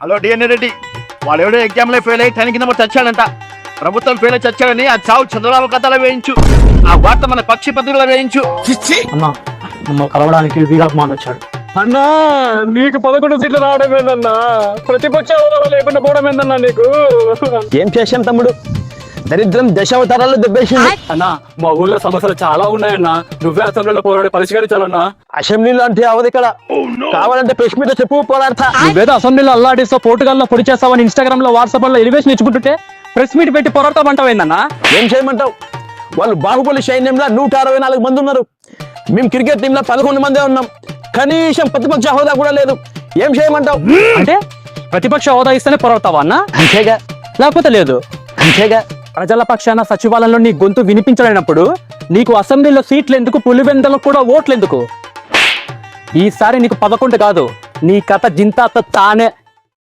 Hello DNA Reddy, వాడెవడో ఎగ్జామ్లో fail అయ్యి 10 కింద చచ్చాడంట. ప్రభుత్వం ఫెయిల్ అయి చచ్చాడని ఆ చావు చంద్రబాబు కథలో వేయించు, ఆ వార్త మన పక్షి పత్రికలో వేయించు. అన్నా మమ్మల్ని కలవడానికి వీరాకుమార్ వచ్చాడు. అన్నా నీకు 11 సీట్లు రావడం ఏందన్నా? ప్రతిపక్ష హోదా లేకుండా పోవడం ఏందన్నా నీకు? ఏం చేశాం తమ్ముడు, దరిద్రం దశావతారాలు దెబ్బేసింది. అన్నా మా ఊళ్ళో సమస్యలు చాలా ఉన్నాయన్నా, నువ్వే అసెంబ్లీలో పోరాడి పరిష్కరించాలన్నా. అసెంబ్లీలో అంటే అవదు ఇక్కడ, కావాలంటే ప్రెస్ మీద చెప్పు పోరాడతా. నువ్వేదో అసెంబ్లీలో అల్లాడిస్తో పోర్టుగాల్లో పొడి చేస్తావని ఇన్స్టాగ్రామ్ లో వాట్సాప్ లో ఎలివేషన్ ఇచ్చుకుంటుంటే ప్రెస్ మీట్ పెట్టి పోరాడతామంటావేందన్నా? ఏం చేయమంటావు, వాళ్ళు బాహుబలి సైన్యంలో 164 మంది ఉన్నారు, మేము క్రికెట్ టీంలో 11 మందే ఉన్నాం, కనీసం ప్రతిపక్ష హోదా కూడా లేదు. ఏం చేయమంటావు? అంటే ప్రతిపక్ష హోదా ఇస్తేనే పోరాడతావా అన్నా? అంతేగా, లేకపోతే లేదు. అంతేగా. ప్రజల పక్షాన సచివాలయంలో నీ గొంతు వినిపించలేనప్పుడు నీకు అసెంబ్లీలో సీట్లు ఎందుకు, పులివెందలకు కూడా ఓట్లు ఎందుకు? ఈసారి నీకు 11 కాదు, నీ కథ జింతా తానే.